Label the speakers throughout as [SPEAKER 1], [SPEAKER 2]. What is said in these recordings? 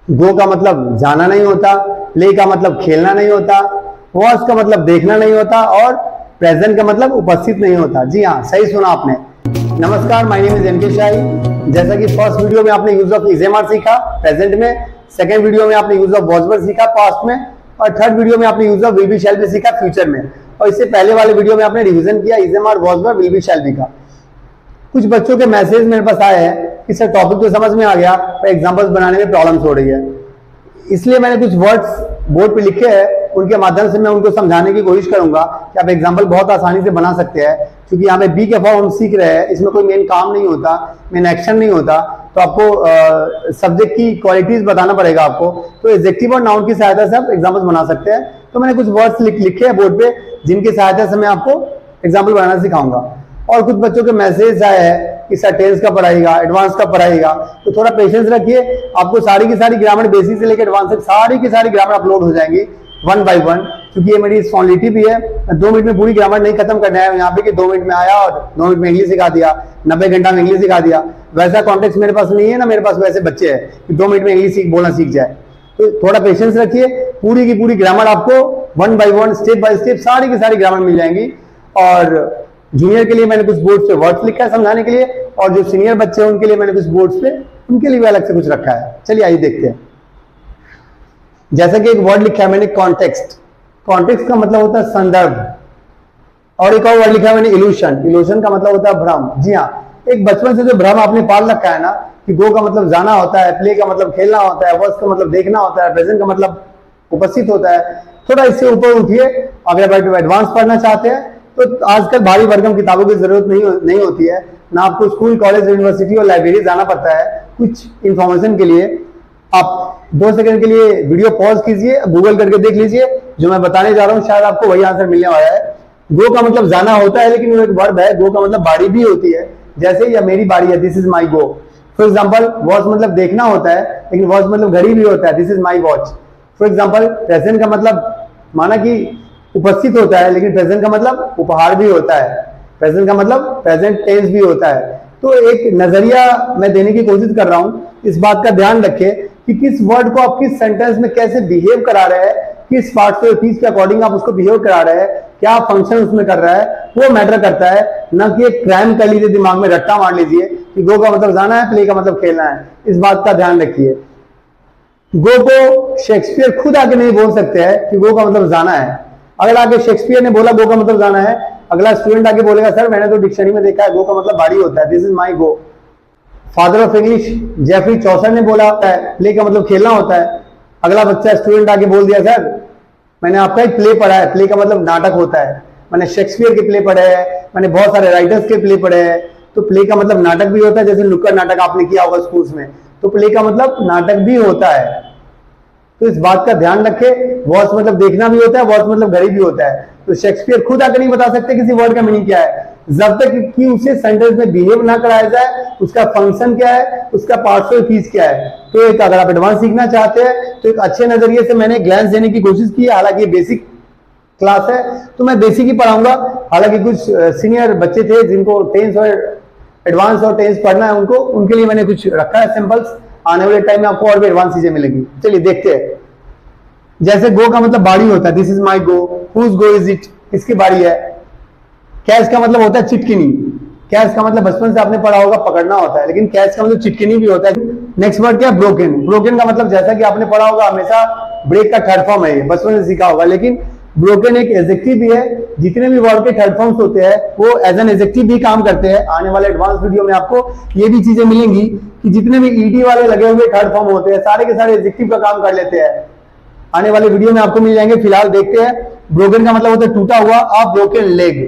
[SPEAKER 1] गो का मतलब जाना नहीं होता, प्ले का मतलब खेलना नहीं होता, वॉच का मतलब देखना नहीं होता, और प्रेजेंट का मतलब उपस्थित नहीं होता। जी हाँ, सही सुना आपने। नमस्कार, माय नेम इज एनके शाही। जैसा कि फर्स्ट वीडियो में आपने यूज ऑफ इजेमआर सीखा प्रेजेंट में, सेकंड वीडियो में आपने यूज ऑफ वॉच वर्ब सीखा पास्ट में, और थर्ड वीडियो में आपने use of will be shall be सीखा फ्यूचर में, और इससे पहले वाले वीडियो में आपने रिवीजन किया इजेमआर, watch verb, will be shall be का। कुछ बच्चों के मैसेज मेरे पास आए हैं कि सर टॉपिक तो समझ में आ गया पर एग्जांपल्स बनाने में प्रॉब्लम्स हो रही है, इसलिए मैंने कुछ वर्ड्स बोर्ड पे लिखे हैं, उनके माध्यम से मैं उनको समझाने की कोशिश करूंगा कि आप एग्जांपल बहुत आसानी से बना सकते हैं। क्योंकि यहाँ पे बी के फॉर्म हम सीख रहे हैं, इसमें कोई मेन काम नहीं होता, मेन एक्शन नहीं होता, तो आपको सब्जेक्ट की क्वालिटीज बताना पड़ेगा आपको। तो एडजेक्टिव और नाउन की सहायता से आप एग्जाम्पल्स बना सकते हैं। तो मैंने कुछ वर्ड्स लिखे हैं बोर्ड पे, जिनकी सहायता से मैं आपको एग्जाम्पल बनाना सिखाऊंगा। और कुछ बच्चों के मैसेज आए हैं कि सर टेंस का पढ़ाएगा, एडवांस का पढ़ाएगा, तो थोड़ा पेशेंस रखिए, आपको सारी की सारी ग्रामर बेसिक से लेकर एडवांस तक सारी की सारी ग्रामर अपलोड हो जाएंगी वन बाय वन। क्योंकि ये मेरी रिस्पॉन्सिबिलिटी भी है, 2 मिनट में पूरी ग्रामर नहीं खत्म करना है यहाँ पे कि 2 मिनट में आया और 2 मिनट में इंग्लिश सिखा दिया, 90 घंटा में इंग्लिश सिखा दिया। वैसा कॉन्टेक्स्ट मेरे पास नहीं है ना, मेरे पास वैसे बच्चे हैं कि 2 मिनट में इंग्लिश बोलना सीख जाए। तो थोड़ा पेशेंस रखिए, पूरी की पूरी ग्रामर आपको one by one, step by step सारी की सारी ग्रामर मिल जाएंगी। और जूनियर के लिए मैंने कुछ बोर्ड्स पे वर्ड्स लिखा है समझाने के लिए, और जो सीनियर बच्चे हैं उनके लिए मैंने कुछ बोर्ड्स पे उनके लिए भी अलग से कुछ रखा है। चलिए आइए देखते हैं। जैसा कि एक वर्ड लिखा है मैंने कॉन्टेक्स्ट, कॉन्टेक्स्ट का मतलब होता है संदर्भ, और एक और वर्ड लिखा है मैंने इल्यूशन, इल्यूशन का मतलब होता है भ्रम। जी हाँ, एक बचपन से जो भ्रम आपने पाल रखा है ना कि गो का मतलब जाना होता है, प्ले का मतलब खेलना होता है, वॉच का मतलब देखना होता है, प्रेजेंट का मतलब उपस्थित होता है, थोड़ा इससे ऊपर उठिए। अगर आप एडवांस पढ़ना चाहते हैं तो आजकल भारी भरकम किताबों की जरूरत नहीं होती है ना, आपको स्कूल, कॉलेज, यूनिवर्सिटी और लाइब्रेरी जाना पड़ता है कुछ इंफॉर्मेशन के लिए। आप 2 सेकंड के लिए वीडियो पॉज कीजिए, गूगल करके देख लीजिए, जो मैं बताने जा रहा हूँ शायद आपको वही आंसर मिलने वाला है। गो का मतलब जाना होता है, लेकिन वो एक वर्ब है। गो का मतलब बारी भी होती है, जैसे यह मेरी बारी है, this is my go. For example, watch मतलब देखना होता है, लेकिन वॉच मतलब घड़ी भी होता है, this is my watch. For example, present का मतलब माना कि उपस्थित होता है, लेकिन प्रेजेंट का मतलब उपहार भी होता है, प्रेजेंट का मतलब प्रेजेंट टेंस भी होता है। तो एक नजरिया मैं देने की कोशिश कर रहा हूं, इस बात का ध्यान रखें कि किस वर्ड को आप किस सेंटेंस में कैसे बिहेव करा रहे हैं, किस पार्टिकुलर चीज के अकॉर्डिंग आप उसको बिहेव करा रहे हैं, क्या फंक्शन उसमें कर रहा है, वो मैटर करता है। ना कि एक क्राइम कर लीजिए, दिमाग में रट्टा मार लीजिए कि गो का मतलब जाना है, प्ले का मतलब खेलना है। इस बात का ध्यान रखिए। गो को शेक्सपियर खुद आके नहीं बोल सकते हैं कि गो का मतलब जाना है। अगर आगे शेक्सपियर ने बोला गो का मतलब जाना है, अगला स्टूडेंट आके बोलेगा सर मैंने तो डिक्शनरी में देखा है गो का मतलब बारी होता है, this is my go. Father of English Geoffrey Chaucer ने बोला है प्ले का मतलब खेलना होता है। अगला बच्चा स्टूडेंट आके बोल दिया सर मैंने आपका एक प्ले पढ़ा है, प्ले का मतलब नाटक होता है, मैंने शेक्सपियर के प्ले पढ़े हैं, मैंने बहुत सारे राइटर्स के प्ले पढ़े हैं, तो प्ले का मतलब नाटक भी होता है। जैसे नुक्कड़ नाटक आपने किया होगा स्कूल्स में, तो प्ले का मतलब नाटक भी होता है। तो इस बात का ध्यान रखें, वॉच मतलब देखना भी होता है, वॉच मतलब घड़ी भी होता है। तो शेक्सपियर खुद आकर नहीं बता सकते किसी वर्ड का मीनिंग क्या है, जब तक कि उसे सेंटेंस में बिहेव ना कराया जाए, उसका फंक्शन क्या है, उसका पार्शियल फीस क्या है। तो एक अगर आप एडवांस सीखना चाहते हैं तो एक अच्छे नजरिए से मैंने ग्लैंस देने की कोशिश की है। हालांकि ये बेसिक क्लास है तो मैं बेसिक ही पढ़ाऊंगा। हालांकि कुछ सीनियर बच्चे थे जिनको टेंस और एडवांस और टेंस पढ़ना है, उनके लिए मैंने कुछ रखा है सिंपल्स। आने वाले टाइम में आपको और भी एडवांस चीजें मिलेंगी। चलिए देखते हैं। जैसे गो का मतलब बारी होता है, this is my go, whose go is it, किसकी बारी है। कैच का मतलब होता है चिटकिनी, कैच का मतलब बचपन से आपने पढ़ा होगा पकड़ना होता है, लेकिन कैच का मतलब चिटकिनी भी होता है। नेक्स्ट वर्ड क्या है, ब्रोकन। ब्रोकन का मतलब जैसा कि आपने पढ़ा होगा हमेशा ब्रेक का थर्ड फॉर्म है, बचपन से सीखा होगा, लेकिन ब्रोकन एक एडजेक्टिव भी है। जितने भी वर्ड के थर्ड फॉर्म्स होते हैं वो एज एन एडजेक्टिव भी काम करते हैं। आने वाले एडवांस वीडियो में आपको ये भी चीजें मिलेंगी कि जितने भी ईडी वाले लगे हुए थर्ड फॉर्म होते हैं सारे के सारे एडजेक्टिव का काम कर लेते हैं। आने वाले वीडियो में आपको मिल जाएंगे। फिलहाल देखते हैं। ब्रोकन का मतलब होता है टूटा हुआ, a broken leg,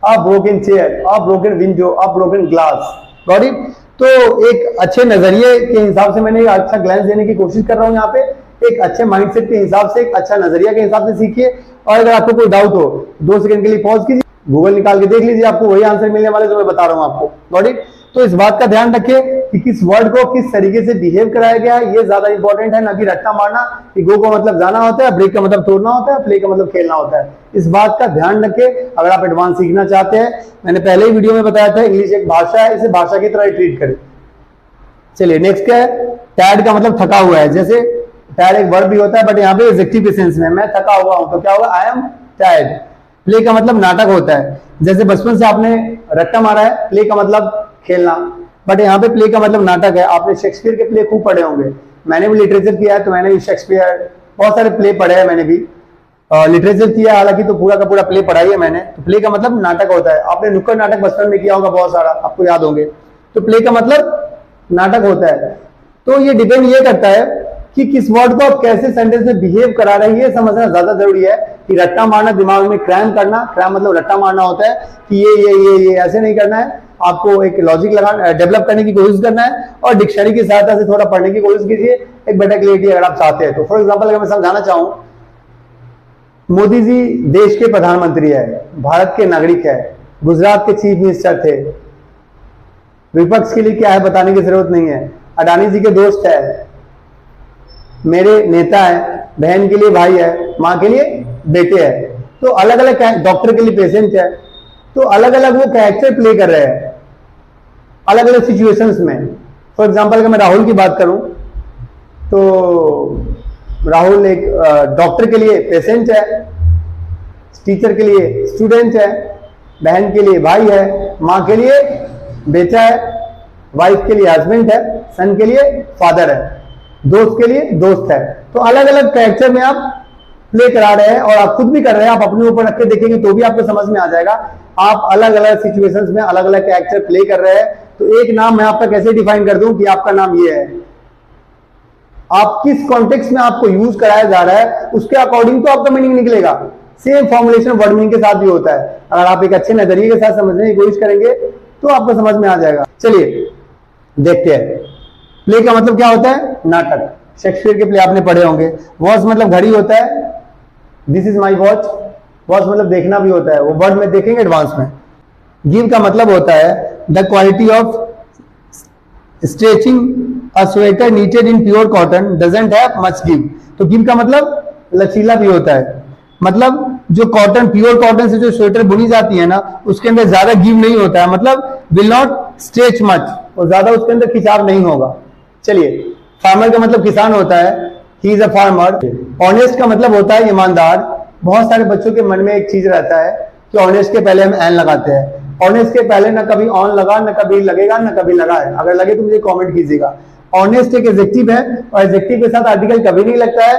[SPEAKER 1] a broken chair, a broken window, a broken glass. Got it. तो एक अच्छे नजरिए के हिसाब से मैंने अच्छा ग्लैंस देने की कोशिश कर रहा हूं यहाँ पे। एक अच्छे माइंडसेट के हिसाब से, एक अच्छा नजरिया के हिसाब से सीखिए। और अगर आपको कोई डाउट हो 2 सेकंड के लिए पॉज कीजिए, गूगल निकाल के देख लीजिए, आपको वही आंसर मिलने वाले जो मैं बता रहा हूं आपको। Got it. तो इस बात का ध्यान रखें कि किस वर्ड को किस तरीके से बिहेव कराया गया है, ये ज्यादा इंपॉर्टेंट है, ना कि रट्टा मारना कि गो का मतलब जाना होता है, ब्रेक का मतलब तोड़ना होता है, प्ले का मतलब खेलना होता है। इस बात का ध्यान रखें अगर आप एडवांस सीखना चाहते हैं। मैंने पहले ही वीडियो में बताया था इंग्लिश एक भाषा है, इसे भाषा की तरह ट्रीट करें। चलिए नेक्स्ट क्या है, टायर्ड का मतलब थका हुआ है, जैसे टायर्ड एक वर्ब भी होता है बट यहाँ पे एडजेक्टिव के सेंस में, मैं थका हुआ हूं तो क्या होगा, आई एम टायर्ड। प्ले का मतलब नाटक होता है, जैसे बचपन से आपने रट्टा मारा है, प्ले का मतलब खेलना, बट यहाँ पे प्ले का मतलब नाटक है। आपने शेक्सपियर के प्ले खूब पढ़े होंगे, मैंने भी लिटरेचर किया है तो मैंने भी शेक्सपियर बहुत सारे प्ले पढ़े हैं, मैंने भी लिटरेचर किया हालांकि, तो पूरा का पूरा प्ले पढ़ा ही है मैंने। तो प्ले का मतलब नाटक होता है, आपने नुक्कड़ नाटक बचपन में किया होगा बहुत सारा, आपको याद होंगे, तो प्ले का मतलब नाटक होता है। तो ये डिपेंड ये करता है कि किस वर्ड को आप कैसे सेंटेंस में बिहेव करा रहे हैं, ये समझना ज्यादा जरूरी है। कि रट्टा मारना, दिमाग में क्रैम करना, क्रैम मतलब रट्टा मारना होता है कि ये ऐसे नहीं करना है, आपको एक लॉजिक लगा डेवलप करने की कोशिश करना है और डिक्शनरी की सहायता से थोड़ा पढ़ने की कोशिश कीजिए, एक बेटर क्लियरिटी अगर आप चाहते हैं तो। फॉर एग्जाम्पल अगर मैं समझाना चाहूं, मोदी जी देश के प्रधानमंत्री है, भारत के नागरिक है, गुजरात के चीफ मिनिस्टर थे, विपक्ष के लिए क्या है बताने की जरूरत नहीं है, अडानी जी के दोस्त है, मेरे नेता है, बहन के लिए भाई है, माँ के लिए बेटे है, तो अलग अलग, डॉक्टर के लिए पेशेंट है, तो अलग अलग वो कैरेक्टर प्ले कर रहे हैं अलग अलग सिचुएशंस में। फॉर एग्जांपल अगर मैं राहुल की बात करूं तो राहुल एक डॉक्टर के लिए पेशेंट है, टीचर के लिए स्टूडेंट है, बहन के लिए भाई है, माँ के लिए बेटा है, वाइफ के लिए हस्बैंड है, सन के लिए फादर है, दोस्त के लिए दोस्त है। तो अलग अलग कैरेक्टर में आप प्ले करा रहे हैं और आप खुद भी कर रहे हैं, आप अपने ऊपर रख के देखेंगे तो भी आपको समझ में आ जाएगा। आप अलग अलग सिचुएशंस में अलग अलग कैरेक्टर प्ले कर रहे हैं। तो एक नाम मैं आपका कैसे डिफाइन कर दूं कि आपका नाम ये है, आप किस कॉन्टेक्स्ट में आपको यूज कराया जा रहा है उसके अकॉर्डिंग तो आपका मीनिंग निकलेगा। सेम फॉर्मुलेशन वर्ड मीनिंग के साथ भी होता है, अगर आप एक अच्छे नजरिए के साथ समझने की कोशिश करेंगे तो आपको समझ में आ जाएगा। चलिए देखते हैं, प्ले का मतलब क्या होता है, नाटक। शेक्सपियर के प्ले आपने पढ़े होंगे। वॉच मतलब घड़ी होता है, this is my watch, watch मतलब देखना भी होता है, वो वर्ड में देखेंगे एडवांस में। गिव का मतलब होता है the quality of stretching a sweater needed in pure cotton doesn't have much give. तो गिव का मतलब लचीला भी होता है, मतलब जो कॉटन, प्योर कॉटन से जो स्वेटर बुनी जाती है ना, उसके अंदर ज्यादा गिव नहीं होता है, मतलब विल नॉट स्ट्रेच मच, और ज्यादा उसके अंदर खिंचाव नहीं होगा। चलिए, फार्मर का मतलब किसान होता है, he is a farmer. Honest का मतलब होता है ईमानदार। बहुत सारे बच्चों के मन में एक चीज रहता है कि ऑनेस्ट के पहले हम एन लगाते हैं, ऑनेस्ट के पहले ना कभी ऑन लगा, ना कभी लगेगा, ना कभी लगा है। अगर लगे तो मुझे कमेंट कीजिएगा। ऑनेस्ट एक एडजेक्टिव है और एडजेक्टिव के साथ आर्टिकल कभी नहीं लगता है।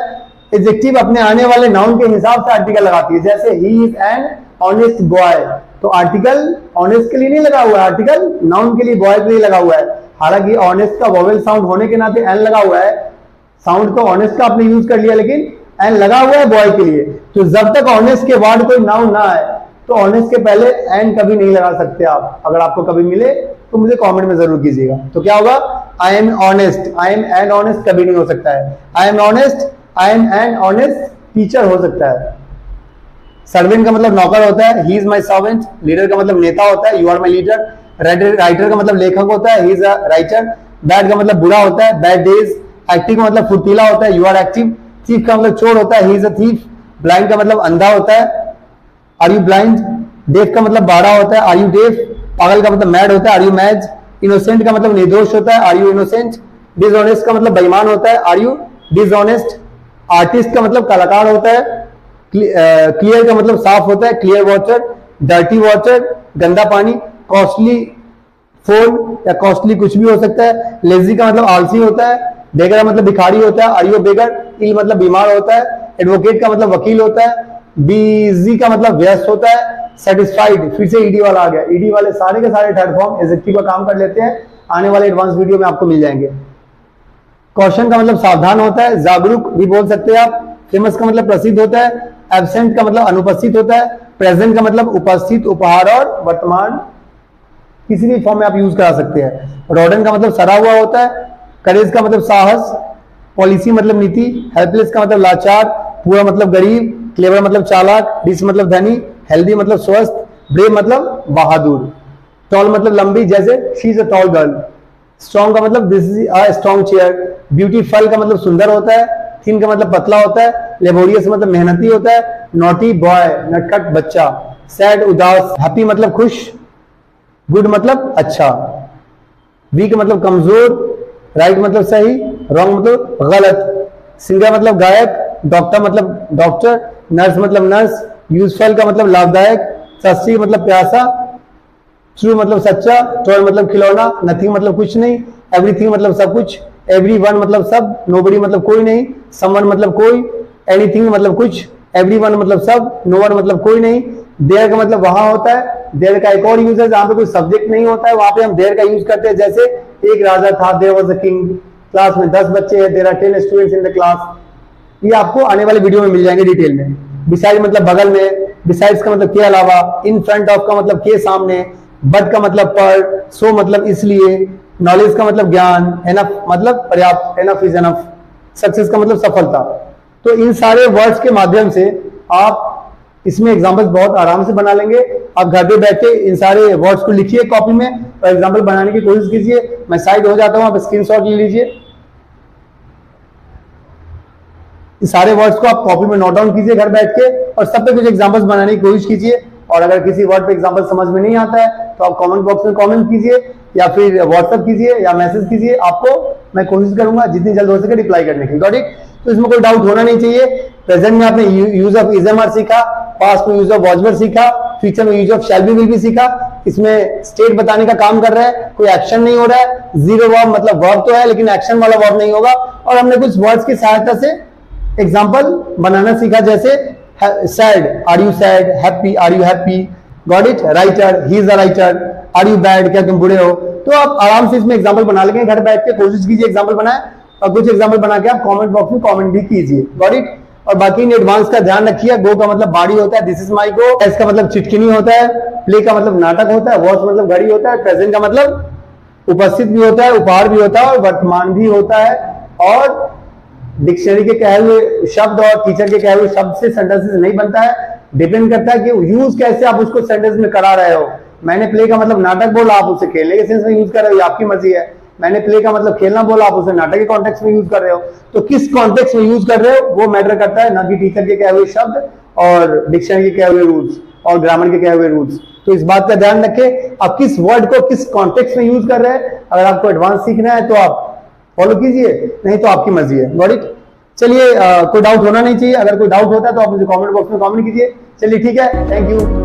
[SPEAKER 1] एडजेक्टिव अपने आने वाले नाउन के हिसाब से आर्टिकल लगाती है, जैसे he is an honest boy, तो आर्टिकल ऑनेस्ट के लिए नहीं लगा हुआ है, आर्टिकल नाउन के लिए, बॉय के लिए लगा हुआ है। हालांकि ऑनेस्ट का वोवेल साउंड होने के नाते एन लगा हुआ है, साउंड तो ऑनेस्ट का आपने यूज कर लिया, लेकिन एन लगा हुआ है बॉय के लिए। तो जब तक ऑनेस्ट के बाद कोई नाउन ना आए तो ऑनेस्ट के पहले एन कभी नहीं लगा सकते आप। अगर आपको कभी मिले तो मुझे कमेंट में जरूर कीजिएगा। तो क्या होगा, I am honest, I am an honest कभी नहीं हो सकता है। I am honest, I am an honest teacher हो सकता है। सर्वेंट का मतलब नौकर होता है, he is my servant. Leader का मतलब नेता होता है, you are my leader. Writer का मतलब लेखक होता है, he is a writer. Bad का मतलब बुरा होता है, बैड डेज। एक्टिव का मतलब फुर्तीला होता है, यू आर एक्टिव। थीफ का मतलब चोर होता है, he is a thief. Blind का मतलब अंधा होता है, आर यू ब्लाइंड। डेफ का मतलब बाड़ा होता है, आर यू डेफ। पागल का मतलब मैड होता है, आर यू मैड। इनोसेंट का मतलब निर्दोष होता है, आर यू इनोसेंट। डिसऑनेस्ट का मतलब बेईमान होता है, आर यू डिसऑनेस्ट। आर्टिस्ट का मतलब कलाकार होता है। क्लियर का मतलब साफ होता है, क्लियर वाटर। डर्टी वाटर गंदा पानी। कॉस्टली फोन या कॉस्टली कुछ भी हो सकता है। लेजी का मतलब आलसी होता है। बेगर का मतलब भिखारी होता है, आर यू बेगर। इल मतलब बीमार होता है। एडवोकेट का मतलब वकील होता है। बिजी का मतलब व्यस्त होता है। सेटिस्फाइड, फिर से ईडी वाला आ गया। ईडी वाले सारे के सारे थर्ड फॉर्म एडजेक्टिव का काम कर लेते हैं, आने वाले एडवांस वीडियो में आपको मिल जाएंगे। कॉशन का मतलब सावधान होता है, जागरूक भी बोल सकते हैं आप। फेमस का मतलब प्रसिद्ध होता है। एब्सेंट का मतलब अनुपस्थित होता है। प्रेजेंट का मतलब उपस्थित, उपहार और वर्तमान, किसी भी फॉर्म में आप यूज करा सकते हैं। रॉडन का मतलब सड़ा हुआ होता है। करेज का मतलब साहस। पॉलिसी मतलब नीति। हेल्पलेस का मतलब लाचार। पूरा मतलब गरीब। क्लेवर मतलब चालाक। रिच मतलब धनी। हेल्दी मतलब स्वस्थ। ब्रेव मतलब बहादुर। टॉल मतलब लंबी, जैसे she is a tall girl. Strong का मतलब this is a strong chair. Beautiful का मतलब सुंदर होता है। थिन का मतलब पतला होता है। लेबोरियस मतलब मेहनती होता है। नॉटी बॉय, नटखट बच्चा। सैड उदास। हैप्पी मतलब खुश। गुड मतलब अच्छा। वीक मतलब कमजोर। राइट मतलब सही। रॉन्ग मतलब गलत, सिंगर मतलब गायक, डॉक्टर मतलब डॉक्टर, नर्स मतलब नर्स, यूजफुल का मतलब लाभदायक, सस्ती मतलब प्यासा, ट्रू मतलब सच्चा, टॉय मतलब खिलौना, नथिंग मतलब कुछ नहीं, एवरीथिंग मतलब सब कुछ, एवरीवन मतलब सब, नोबडी मतलब कोई नहीं, समवन मतलब कोई, एनीथिंग मतलब कुछ, एवरीवन मतलब सब, नो वन मतलब कोई नहीं, देयर का मतलब वहां होता है, देयर का एक और यूज है जहां पे कोई सब्जेक्ट नहीं होता है, वहां पे हम देयर का यूज करते हैं, जैसे एक राजा था, there was a king, class में 10 बच्चे हैं, there are 10 students in the class. ये आपको आने वाले वीडियो में मिल जाएंगे डिटेल में। बिसाइड मतलब बगल में, बिसाइड्स का मतलब के अलावा, इन फ्रंट ऑफ का मतलब के सामने, बट का मतलब पर, सो मतलब इसलिए, नॉलेज का मतलब ज्ञान, एनफ मतलब पर्याप्त, एनफ इज एनफ, सक्सेस का मतलब सफलता। तो इन सारे वर्ड्स के माध्यम से आप इसमें एग्जांपल्स बहुत आराम से बना लेंगे। आप घर पे बैठ के इन सारे वर्ड्स को लिखिए कॉपी में और एग्जांपल बनाने की कोशिश कीजिए। मैं साइड हो जाता हूं, आप स्क्रीनशॉट ले लीजिए। इस सारे वर्ड्स को आप कॉपी में नोट डाउन कीजिए घर बैठ के और सब पे कुछ एग्जांपल्स बनाने की कोशिश कीजिए। और अगर किसी वर्ड पे एग्जांपल समझ में नहीं आता है तो आप कमेंट बॉक्स में कमेंट कीजिए या फिर व्हाट्सएप कीजिए या मैसेज कीजिए। आपको मैं कोशिश करूंगा जितनी जल्द हो सके रिप्लाई करने की। Got it? तो इसमें कोई डाउट होना नहीं चाहिए। प्रेजेंट में आपने use of is am are सीखा, पास्ट में यूज ऑफ वॉज वर सीखा, फ्यूचर में use of shall be will be सीखा। इसमें स्टेट बताने का काम कर रहा है, कोई एक्शन नहीं हो रहा है। जीरो वर्ब मतलब वर्ब तो है लेकिन एक्शन वाला वर्ब नहीं होगा। और हमने कुछ वर्ड्स की सहायता से एग्जाम्पल बनाना सीखा, जैसे sad, are you sad, happy, are you happy. Got it? Writer, he is a writer. Are you bad, क्या तुम बुरे हो? तो आप आराम से इसमें एग्जाम्पल बना लेंगे घर बैठ के। कोशिश कीजिए एग्जाम्पल बनाए और कुछ एग्जाम्पल बना के आप कमेंट बॉक्स में कमेंट भी कीजिए। Got it? और बाकी इन एडवांस का ध्यान रखिए। गो का मतलब बाड़ी होता है, this is my go. S का मतलब चिटकिनी होता है। प्ले का मतलब नाटक होता है। वॉच मतलब घड़ी होता है। प्रेजेंट का मतलब उपस्थित भी होता है, उपहार भी होता है और वर्तमान भी होता है। और डिक्शनरी के कहे हुए शब्द और टीचर के कहे हुए शब्द से सेंटेंसेस नहीं बनता है। डिपेंड करता है कि यूज कैसे आप उसको सेंटेंस में करा रहे हो। मैंने प्ले का मतलब नाटक बोला, आप उसे खेलने के सेंस में यूज कर रहे हो, आपकी मर्जी है। मैंने प्ले का मतलब खेलना बोला, आप उसे नाटक के कॉन्टेक्स्ट में यूज कर रहे हो। तो किस कॉन्टेक्स्ट में यूज कर रहे हो वो मैटर करता है, ना कि टीचर के कहे हुए शब्द और डिक्शनरी के कहे हुए रूल्स और ग्रामर के कहे हुए रूल्स। तो इस बात का ध्यान रखें, आप किस वर्ड को किस कॉन्टेक्स्ट में यूज कर रहे हैं। अगर आपको एडवांस सीखना है तो आप फॉलो कीजिए, नहीं तो आपकी मर्जी है। Got it? चलिए, कोई डाउट होना नहीं चाहिए। अगर कोई डाउट होता है तो आप मुझे कमेंट बॉक्स में कमेंट कीजिए। चलिए ठीक है, थैंक यू।